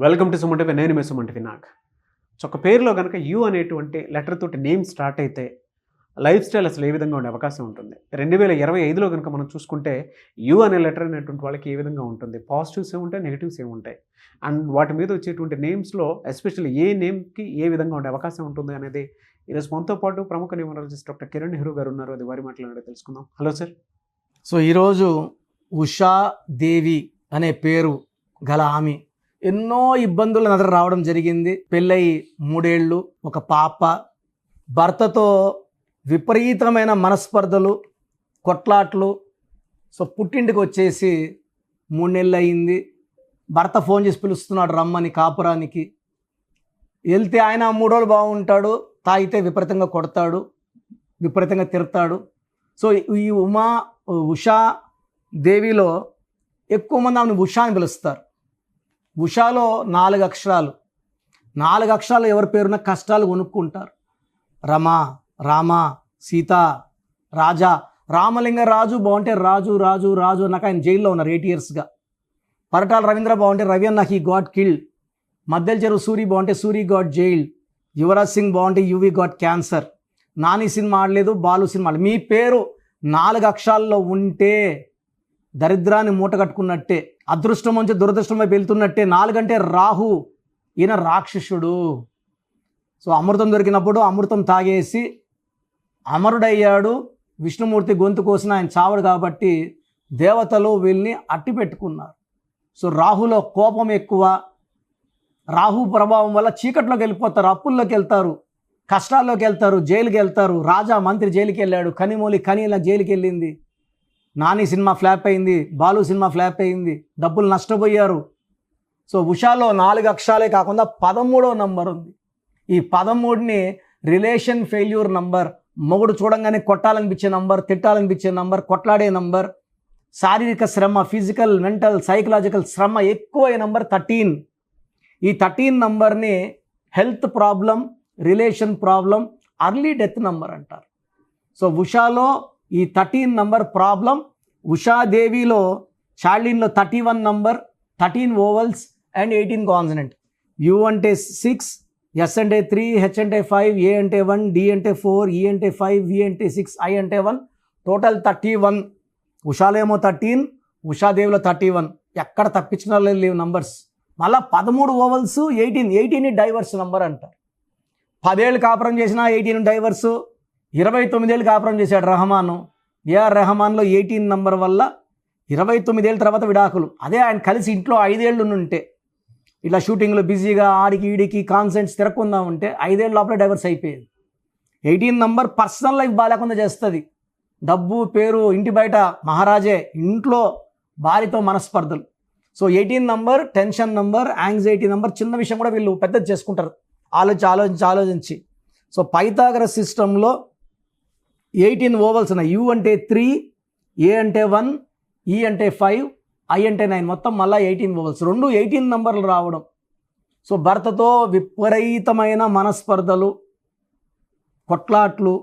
Welcome to Suman TV. నేను మీ Suman TV Nag. So ఒక పేరులో కనుక యూ అనేటువంటి లెటర్ తోటి నేమ్ స్టార్ట్ అయితే లైఫ్ స్టైల్ అసలు ఏ విధంగా ఉండే అవకాశం ఉంటుంది? 2025లో కనుక మనం చూసుకుంటే యూ అనే లెటర్ అనేటువంటి వాళ్ళకి ఏ విధంగా ఉంటుంది? పాజిటివ్స్ ఏముంటాయి, నెగిటివ్స్ ఏముంటాయి, అండ్ వాటి మీద వచ్చేటువంటి నేమ్స్లో ఎస్పెషల్లీ ఏ నేమ్కి ఏ విధంగా ఉండే అవకాశం ఉంటుంది అనేది ఈరోజు మనతో పాటు ప్రముఖ న్యూమరాలజిస్ట్ డాక్టర్ కిరణ్ నెహ్రూ గారు ఉన్నారు. అది వారి మాట్లాడే తెలుసుకుందాం. Hello sir. సో ఈరోజు ఉషా దేవి అనే పేరు గల ఆమె ఎన్నో ఇబ్బందులు ఎదురు రావడం జరిగింది. పెళ్ళై 3 ఏళ్ళు, ఒక పాప, భర్తతో విపరీతమైన మనస్పర్ధలు, కొట్లాట్లు. సో పుట్టింటికి వచ్చేసి 3 నెలలు అయింది. భర్త ఫోన్ చేసి పిలుస్తున్నాడు రమ్మని కాపురానికి. వెళ్తే ఆయన 3 రోజులు బాగుంటాడు, తాగితే విపరీతంగా కొడతాడు, విపరీతంగా తిడతాడు. సో ఈ ఉషా దేవిలో ఎక్కువ మంది ఆమెను ఉషా అని పిలుస్తారు. ఉషాలో 4 అక్షరాలు. 4 అక్షరాలు ఎవరి పేరున కష్టాలు కొనుక్కుంటారు. రమ, రామ, సీత, రాజా. రామలింగ రాజు బాగుంటే రాజు రాజు రాజు అన్నాక ఆయన జైల్లో ఉన్నారు 8 ఇయర్స్గా. పరటాల రవీంద్ర బాగుంటే రవి అన్న హీ గాట్ కిల్డ్. మద్దెల చెరువు సూరి బాగుంటే సూరి గాట్ జైల్డ్. యువరాజ్ సింగ్ బాగుంటే UV got cancer. Nani cinema ఆడలేదు, బాలు సినిమా ఆడలేదు. మీ పేరు 4 అక్షరాల్లో ఉంటే దరిద్రాన్ని మూట కట్టుకున్నట్టే, అదృష్టం నుంచి దురదృష్టం వైపు వెళ్తున్నట్టే. 4 అంటే రాహు, ఈయన రాక్షసుడు. సో అమృతం దొరికినప్పుడు అమృతం తాగేసి అమరుడయ్యాడు. విష్ణుమూర్తి గొంతు కోసిన ఆయన చావడు కాబట్టి దేవతలు వీళ్ళని అట్టి పెట్టుకున్నారు. సో రాహులో కోపం ఎక్కువ. రాహు ప్రభావం వల్ల చీకట్లోకి వెళ్ళిపోతారు, అప్పుల్లోకి వెళ్తారు, కష్టాల్లోకి వెళ్తారు, జైలుకి వెళ్తారు. రాజా మంత్రి జైలుకి వెళ్ళాడు, కనిమూలి కనీల జైలుకి వెళ్ళింది. నాని సినిమా ఫ్లాప్ అయింది, బాలు సినిమా ఫ్లాప్ అయింది, డబ్బులు నష్టపోయారు. సో ఉషాలో 4 అక్షరాలే కాకుండా 13వ నంబర్ ఉంది. ఈ 13ని రిలేషన్ ఫెయిల్యూర్ నంబర్, మొగుడు చూడంగానే కొట్టాలనిపించే నంబర్, తిట్టాలనిపించే నంబర్, కొట్లాడే నంబర్, శారీరక శ్రమ, ఫిజికల్, మెంటల్, సైకలాజికల్ శ్రమ ఎక్కువ నంబర్ 13. ఈ 13 నంబర్ని health problem, relation problem, early death number అంటారు. సో ఉషాలో ఈ 13 నంబర్ ప్రాబ్లం. ఉషాదేవిలో చార్లిన్లో 31 number, 13 vowels and 18 consonant. U అంటే 6, ఎస్ అంటే 3, హెచ్ అంటే 5, ఏ అంటే 1, డి అంటే 4, ఈ అంటే 5, వి అంటే 6, ఐ అంటే 1, టోటల్ 31. ఉషాలో ఏమో 13, ఉషాదేవిలో 31. ఎక్కడ తప్పించిన లేవు నంబర్స్. మళ్ళీ 13 ఓవల్స్, 18 డైవర్స్ నంబర్ అంటారు. 10 ఏళ్ళు కాపురం చేసిన 18 డైవర్సు. 29 ఏళ్ళు కాపురం చేశాడు రహమాను. ఏఆర్ రెహమాన్లో 18 నంబర్ వల్ల 29 ఏళ్ళ తర్వాత విడాకులు. అదే ఆయన కలిసి ఇంట్లో 5 ఏళ్ళు ఉంటే, ఇట్లా షూటింగ్లో బిజీగా ఆడికి ఈడికి కాన్సెంట్స్ తిరగకుండా ఉంటే 5 ఏళ్ళ లోపలే డైవర్స్ అయిపోయేది. 18 నంబర్ పర్సనల్ లైఫ్ బాగాలేకుండా చేస్తుంది. డబ్బు, పేరు, ఇంటి బయట మహారాజే, ఇంట్లో భార్యతో మనస్పర్ధలు. So 18 number tension number, anxiety number. చిన్న విషయం కూడా వీళ్ళు పెద్దది చేసుకుంటారు ఆలోచించి. సో పైథాగరస్ సిస్టంలో 18 ఓవల్స్ ఉన్నాయి. యు అంటే 3, ఏ అంటే 1, ఈ అంటే 5, ఐ అంటే 9, మొత్తం మళ్ళీ 18 ఓవల్స్. 18 నంబర్లు రావడం. సో భర్తతో విపరీతమైన మనస్పర్ధలు, కొట్లాట్లు.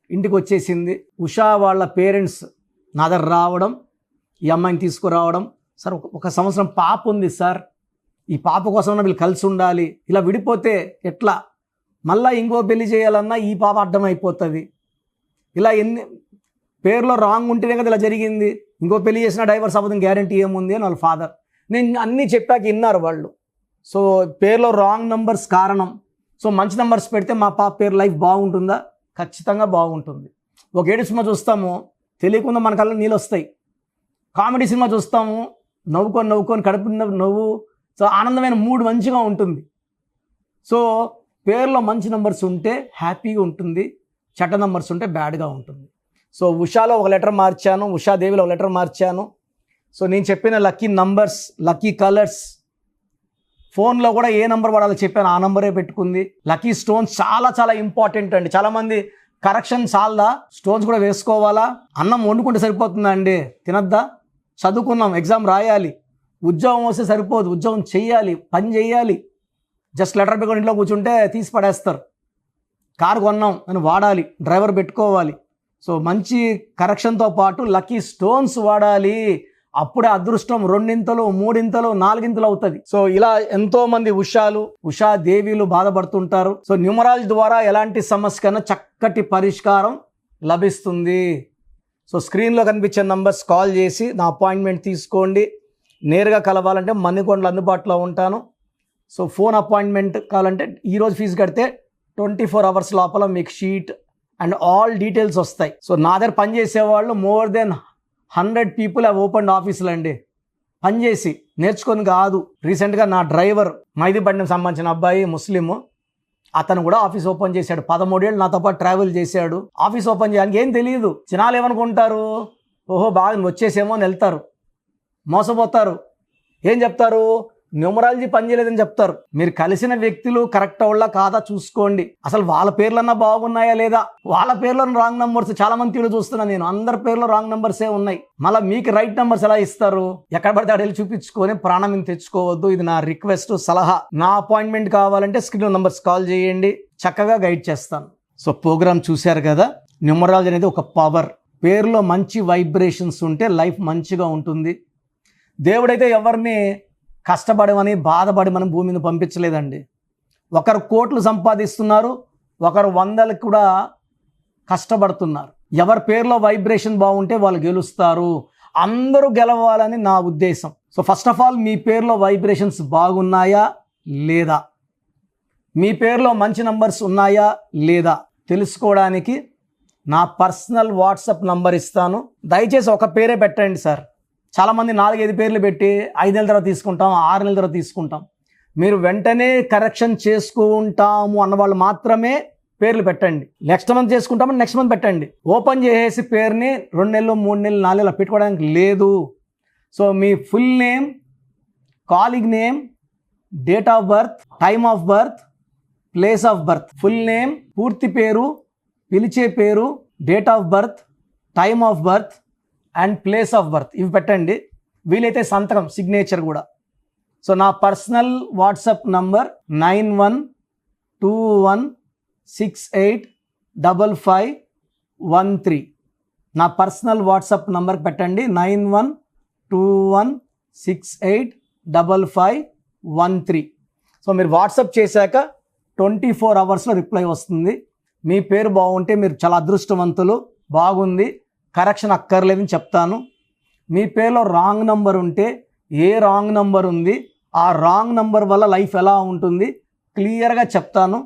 ఇంటికి వచ్చేసింది. ఉషా వాళ్ళ పేరెంట్స్ నా దగ్గర రావడం, ఈ అమ్మాయిని తీసుకురావడం. సార్ 1 సంవత్సరం పాప ఉంది సార్, ఈ పాప కోసం వీళ్ళు కలిసి ఉండాలి, ఇలా విడిపోతే ఎట్లా, మళ్ళీ ఇంకో పెళ్లి చేయాలన్నా ఈ పాప అడ్డమైపోతుంది. ఇలా ఎన్ని పేరులో రాంగ్ ఉంటేనే కదా ఇలా జరిగింది. ఇంకో పెళ్లి చేసిన డైవర్స్ అవ్వదు, గ్యారంటీ ఏముంది అని వాళ్ళ ఫాదర్. నేను అన్నీ చెప్పాక విన్నారు వాళ్ళు. సో పేరులో రాంగ్ నంబర్స్ కారణం. సో మంచి నంబర్స్ పెడితే మా పాప పేరు లైఫ్ బాగుంటుందా? ఖచ్చితంగా బాగుంటుంది. ఒక ఏడు సినిమా చూస్తాము, తెలియకుండా మన కళ్ళ నీళ్ళు వస్తాయి. కామెడీ సినిమా చూస్తాము, నవ్వుకొని కడుపు నవ్వు. సో ఆనందమైన మూడ్ మంచిగా ఉంటుంది. సో పేరులో మంచి నంబర్స్ ఉంటే హ్యాపీగా ఉంటుంది, చెడ్డ నంబర్స్ ఉంటే బ్యాడ్గా ఉంటుంది. సో ఉషాలో 1 లెటర్ మార్చాను, ఉషాదేవిలో 1 లెటర్ మార్చాను. సో నేను చెప్పిన లక్కీ నంబర్స్, లక్కీ కలర్స్, ఫోన్లో కూడా ఏ నెంబర్ వాడాలో చెప్పాను, ఆ నెంబరే పెట్టుకుంది. లక్కీ స్టోన్స్ చాలా చాలా ఇంపార్టెంట్ అండి. చాలామంది కరెక్షన్ చాలదా, స్టోన్స్ కూడా వేసుకోవాలా? అన్నం వండుకుంటే సరిపోతుందా అండి? తినద్దా? చదువుకున్నాం, ఎగ్జామ్ రాయాలి, ఉద్యోగం వస్తే సరిపోదు, ఉద్యోగం చెయ్యాలి, పని చేయాలి. జస్ట్ లెటర్ పెట్టుకొని ఇంట్లో కూర్చుంటే తీసి పడేస్తారు. కారు కొన్నాం అని వాడాలి, డ్రైవర్ పెట్టుకోవాలి. సో మంచి కరెక్షన్తో పాటు లక్కీ స్టోన్స్ వాడాలి. అప్పుడే అదృష్టం రెండింతలు, మూడింతలు, నాలుగింతలు అవుతుంది. సో ఇలా ఎంతో మంది ఉషా దేవీలు బాధపడుతుంటారు. సో న్యూమరాలజీ ద్వారా ఎలాంటి సమస్యకైనా చక్కటి పరిష్కారం లభిస్తుంది. సో స్క్రీన్లో కనిపించే నంబర్స్ కాల్ చేసి నా అపాయింట్మెంట్ తీసుకోండి. నేరుగా కలవాలంటే మణికొండలో అందుబాటులో ఉంటాను. సో ఫోన్ అపాయింట్మెంట్ కావాలంటే ఈరోజు ఫీజు కడితే 24 hours లోపల మీకు షీట్ అండ్ ఆల్ డీటెయిల్స్ వస్తాయి. సో నా దగ్గర పనిచేసే వాళ్ళు more than 100 people have opened ఆఫీసులు అండి. పనిచేసి నేర్చుకొని కాదు. రీసెంట్గా నా డ్రైవర్ మైదీపట్నం సంబంధించిన అబ్బాయి ముస్లిము, అతను కూడా ఆఫీస్ ఓపెన్ చేశాడు. 13 ఏళ్ళు నాతో పాటు ట్రావెల్ చేశాడు. ఆఫీస్ ఓపెన్ చేయడానికి ఏం తెలియదు. జనాలు ఏమనుకుంటారు, ఓహో బాగా నువ్వు వచ్చేసేమో అని వెళ్తారు, మోసపోతారు. ఏం చెప్తారు, న్యూమరాలజీ పనిచేయలేదని చెప్తారు. మీరు కలిసిన వ్యక్తులు కరెక్ట్ అవులా కాదా చూసుకోండి. అసలు వాళ్ళ పేర్లన్నా బాగున్నాయా లేదా, వాళ్ళ పేర్లో రాంగ్ నంబర్స్ చాలా మంది తీరు చూస్తున్నాను నేను. అందరి పేర్లో రాంగ్ నంబర్సే ఉన్నాయి. మళ్ళీ మీకు రైట్ నంబర్స్ ఎలా ఇస్తారు? ఎక్కడ పడితే అక్కడ వెళ్ళి చూపించుకొని ప్రాణం తెచ్చుకోవద్దు. ఇది నా రిక్వెస్ట్, సలహా. నా అపాయింట్మెంట్ కావాలంటే స్క్రీన్ నంబర్స్ కాల్ చేయండి, చక్కగా గైడ్ చేస్తాను. సో ప్రోగ్రామ్ చూశారు కదా. న్యూమరాలజీ అనేది ఒక పవర్. పేరులో మంచి వైబ్రేషన్స్ ఉంటే లైఫ్ మంచిగా ఉంటుంది. దేవుడైతే ఎవరిని కష్టపడమని బాధపడి మనం భూమి మీద పంపించలేదండి. ఒకరు కోట్లు సంపాదిస్తున్నారు, ఒకరు 100లకు కూడా కష్టపడుతున్నారు. ఎవరి పేరులో వైబ్రేషన్ బాగుంటే వాళ్ళు గెలుస్తారు. అందరూ గెలవాలని నా ఉద్దేశం. సో ఫస్ట్ ఆఫ్ ఆల్ మీ పేరులో వైబ్రేషన్స్ బాగున్నాయా లేదా, మీ పేరులో మంచి నంబర్స్ ఉన్నాయా లేదా తెలుసుకోవడానికి నా పర్సనల్ వాట్సాప్ నంబర్ ఇస్తాను. దయచేసి ఒక పేరే పెట్టండి సార్. చాలామంది 4-5 పేర్లు పెట్టి 5 నెలల తర్వాత తీసుకుంటాం, 6 నెలల తర్వాత తీసుకుంటాం. మీరు వెంటనే కరెక్షన్ చేసుకుంటాము అన్నవాళ్ళు మాత్రమే పేర్లు పెట్టండి. నెక్స్ట్ మంత్ చేసుకుంటామని నెక్స్ట్ మంత్ పెట్టండి. ఓపెన్ చేసేసి పేరుని 2 నెలలు, 3 నెలలు, 4 నెలలు పెట్టుకోవడానికి లేదు. సో మీ full name, calling name, date of birth, time of birth, place of birth, full name, పూర్తి పేరు, పిలిచే పేరు, date of birth, time of birth and place of birth, ఇవి పెట్టండి. వీలైతే సంతకం, సిగ్నేచర్ కూడా. సో నా పర్సనల్ వాట్సాప్ నంబర్ 9121685513. నా పర్సనల్ వాట్సాప్ నంబర్కి పెట్టండి 9121685513. సో మీరు వాట్సాప్ చేశాక 24 hours రిప్లై వస్తుంది. మీ పేరు బాగుంటే మీరు చాలా అదృష్టవంతులు. బాగుంది, కరెక్షన్ అక్కర్లేదని చెప్తాను. మీ పేరులో రాంగ్ నంబర్ ఉంటే ఏ రాంగ్ నంబర్ ఉంది, ఆ రాంగ్ నంబర్ వల్ల లైఫ్ ఎలా ఉంటుంది క్లియర్గా చెప్తాను.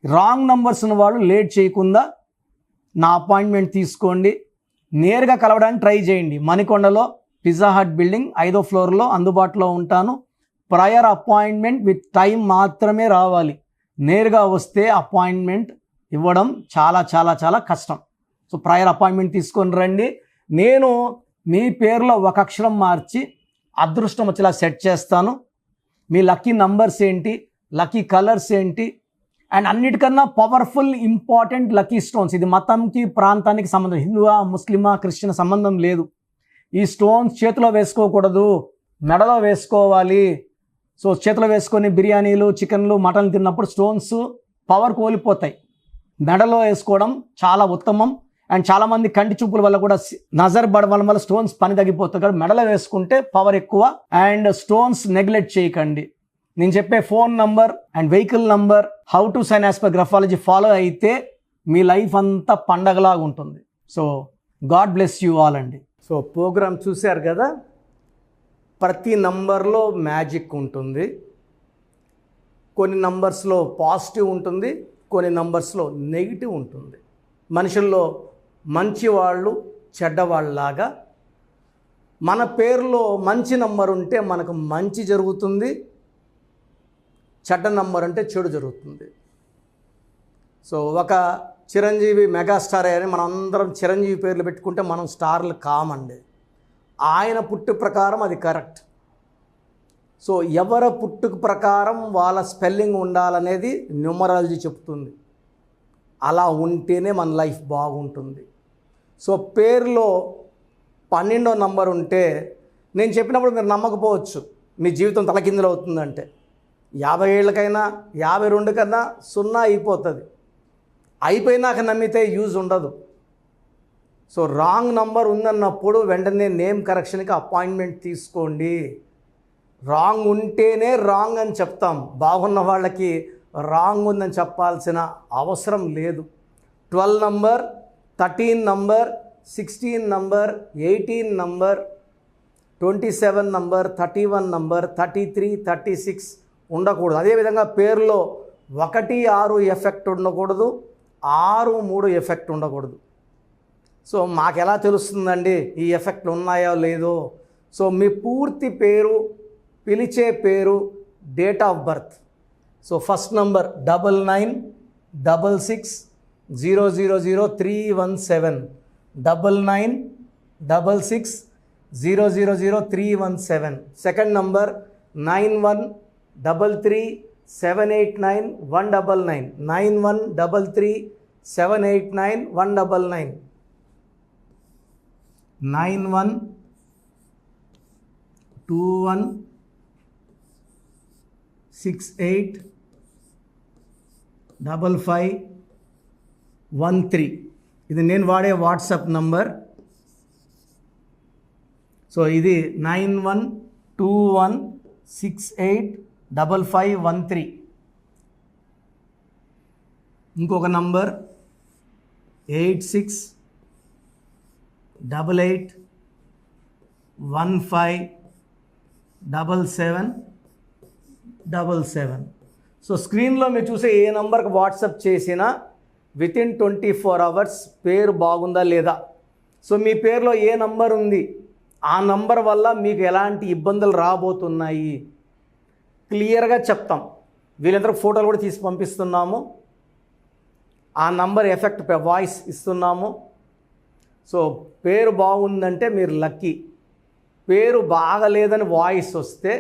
రాంగ్ నంబర్స్ ఉన్న వాళ్ళు లేట్ చేయకుండా నా అపాయింట్మెంట్ తీసుకోండి. నేరుగా కలవడానికి ట్రై చేయండి. మణికొండలో పిజ్జా హట్ బిల్డింగ్ 5వ ఫ్లోర్లో అందుబాటులో ఉంటాను. ప్రయర్ అపాయింట్మెంట్ విత్ టైం మాత్రమే రావాలి. నేరుగా వస్తే అపాయింట్మెంట్ ఇవ్వడం చాలా చాలా చాలా కష్టం. సో ప్రయర్ అపాయింట్మెంట్ తీసుకొని రండి. నేను మీ పేరులో ఒక అక్షరం మార్చి అదృష్టం వచ్చేలా సెట్ చేస్తాను. మీ లక్కీ నంబర్స్ ఏంటి, లక్కీ కలర్స్ ఏంటి, అండ్ అన్నిటికన్నా పవర్ఫుల్ ఇంపార్టెంట్ లక్కీ స్టోన్స్. ఇది మతంకి, ప్రాంతానికి సంబంధం, హిందువా, ముస్లిమా, క్రిస్టియన్ సంబంధం లేదు. ఈ స్టోన్స్ చేతిలో వేసుకోకూడదు, మెడలో వేసుకోవాలి. సో చేతిలో వేసుకొని బిర్యానీలు, చికెన్లు, మటన్లు తిన్నప్పుడు స్టోన్స్ పవర్ కోల్పోతాయి. మెడలో వేసుకోవడం చాలా ఉత్తమం. అండ్ చాలామంది కంటి చూపుల వల్ల కూడా నజర్ పడడం వల్ల స్టోన్స్ పని తగ్గిపోతుంది. కాబట్టి మెడలో వేసుకుంటే పవర్ ఎక్కువ. అండ్ స్టోన్స్ నెగ్లెక్ట్ చేయకండి. నేను చెప్పే phone number and vehicle number, how to sign as per graphology follow అయితే మీ లైఫ్ అంతా పండగలాగా ఉంటుంది. So God bless you all అండి. సో ప్రోగ్రామ్ చూశారు కదా. ప్రతి నంబర్లో మ్యాజిక్ ఉంటుంది. కొన్ని నంబర్స్లో పాజిటివ్ ఉంటుంది, కొన్ని నంబర్స్లో నెగిటివ్ ఉంటుంది. మనుషుల్లో మంచివాళ్ళు, చెడ్డవాళ్ళలాగా మన పేరులో మంచి నంబర్ ఉంటే మనకు మంచి జరుగుతుంది, చెడ్డ నంబర్ అంటే చెడు జరుగుతుంది. సో ఒక చిరంజీవి మెగాస్టార్ అని మనం అందరం చిరంజీవి పేర్లు పెట్టుకుంటే మనం స్టార్లు కామండి. ఆయన పుట్టు ప్రకారం అది కరెక్ట్. సో ఎవరి పుట్టుక ప్రకారం వాళ్ళ స్పెల్లింగ్ ఉండాలనేది న్యూమరాలజీ చెప్తుంది. అలా ఉంటేనే మన లైఫ్ బాగుంటుంది. సో పేరులో 12వ నంబర్ ఉంటే నేను చెప్పినప్పుడు మీరు నమ్మకపోవచ్చు, మీ జీవితం తలకిందులు అవుతుందంటే. 50 ఏళ్ళకైనా 52 కన్నా 0 అయిపోతుంది. అయిపోయినాక నమ్మితే యూజ్ ఉండదు. సో రాంగ్ నంబర్ ఉందన్నప్పుడు వెంటనే నేమ్ కరెక్షన్కి అపాయింట్మెంట్ తీసుకోండి. రాంగ్ ఉంటేనే రాంగ్ అని చెప్తాం. బాగున్న వాళ్ళకి రాంగ్ ఉందని చెప్పాల్సిన అవసరం లేదు. 12 number, 13 number, 16 number, 18 number, 27 number, 31 number, 33, 36 ఉండకూడదు. అదేవిధంగా పేరులో 1, 6 ఎఫెక్ట్ ఉండకూడదు, 6, 3 ఎఫెక్ట్ ఉండకూడదు. సో మాకు ఎలా తెలుస్తుందండి ఈ ఎఫెక్ట్లు ఉన్నాయో లేదో? సో మీ పూర్తి పేరు, పిలిచే పేరు, date of birth. So first number 9966000317, 9966000317. Second number 9133789199, 9133789199, 9121685513. ఇది నేను వాడే వాట్సాప్ నంబర్. సో ఇది 9121685513. ఇంకొక నంబర్ 8688157777. సో స్క్రీన్లో మీరు చూసే ఏ నంబర్కి వాట్సాప్ చేసినా వితిన్ 24 అవర్స్ పేరు బాగుందా లేదా, సో మీ పేరులో ఏ నంబర్ ఉంది, ఆ నంబర్ వల్ల మీకు ఎలాంటి ఇబ్బందులు రాబోతున్నాయి క్లియర్గా చెప్తాం. వీళ్ళందరూ ఫోటోలు కూడా తీసి పంపిస్తున్నాము. ఆ నంబర్ ఎఫెక్ట్ వాయిస్ ఇస్తున్నాము. సో పేరు బాగుందంటే మీరు లక్కీ. పేరు బాగలేదని వాయిస్ వస్తే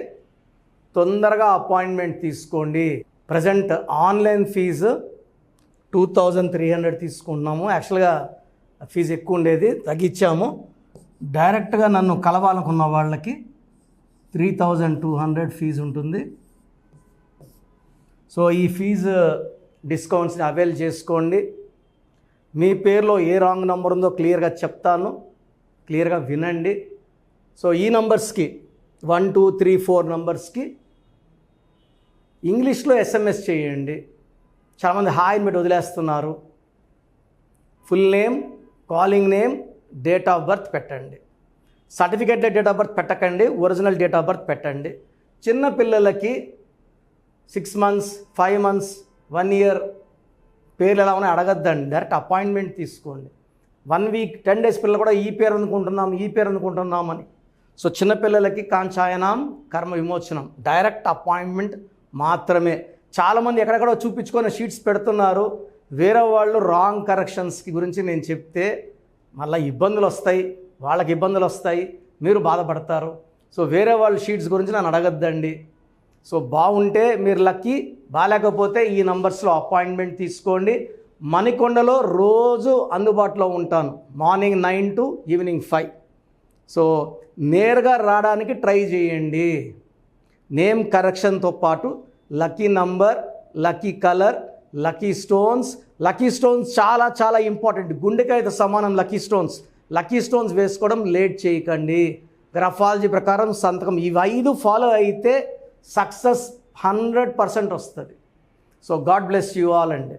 తొందరగా అపాయింట్మెంట్ తీసుకోండి. ప్రజెంట్ ఆన్లైన్ ఫీజు 2300 తీసుకుంటున్నాము. యాక్చువల్గా ఫీజు ఎక్కువ ఉండేది, తగ్గించాము. డైరెక్ట్గా నన్ను కలవాలనుకున్న వాళ్ళకి 3200 ఫీజు ఉంటుంది. సో ఈ ఫీజు డిస్కౌంట్స్ని అవైల్ చేసుకోండి. మీ పేరులో ఏ రాంగ్ నెంబర్ ఉందో క్లియర్గా చెప్తాను, క్లియర్గా వినండి. సో ఈ నంబర్స్కి 1, 2, 3, 4 నంబర్స్కి ఇంగ్లీష్లో SMS చేయండి. చాలామంది హాయ్ మీరు వదిలేస్తున్నారు. Full name, calling name, date of birth పెట్టండి. సర్టిఫికేట్ డేట్ ఆఫ్ బర్త్ పెట్టకండి, ఒరిజినల్ డేట్ ఆఫ్ బర్త్ పెట్టండి. చిన్న పిల్లలకి 6 months, 5 months, 1 year పేర్లు ఎలా ఉన్నాయి అడగద్దండి, డైరెక్ట్ అపాయింట్మెంట్ తీసుకోండి. 1 week, 10 days పిల్లలు కూడా ఈ పేరు అనుకుంటున్నామని. సో చిన్నపిల్లలకి కాంచాయనం, కర్మ విమోచనం, డైరెక్ట్ అపాయింట్మెంట్ మాత్రమే. చాలామంది ఎక్కడెక్కడో చూపించుకొని షీట్స్ పెడుతున్నారు. వేరే వాళ్ళు రాంగ్ కరెక్షన్స్కి గురించి నేను చెప్తే మళ్ళీ ఇబ్బందులు వస్తాయి, వాళ్ళకి ఇబ్బందులు వస్తాయి, మీరు బాధపడతారు. సో వేరే వాళ్ళ షీట్స్ గురించి నన్ను అడగద్దండి. సో బాగుంటే మీరు లక్కీ, బాగాలేకపోతే ఈ నంబర్స్లో అపాయింట్మెంట్ తీసుకోండి. మణికొండలో రోజు అందుబాటులో ఉంటాను, మార్నింగ్ 9 to ఈవినింగ్ 5. సో నేరుగా రావడానికి ట్రై చేయండి. నేమ్ కరెక్షన్తో పాటు lucky number, lucky colour, lucky stones చాలా చాలా ఇంపార్టెంట్. గుండెకాయతో సమానం లక్కీ స్టోన్స్ వేసుకోవడం లేట్ చేయకండి. గ్రఫాలజీ ప్రకారం సంతకం, ఇవి 5 ఫాలో అయితే సక్సెస్ 100% వస్తుంది. So God bless you all అండి.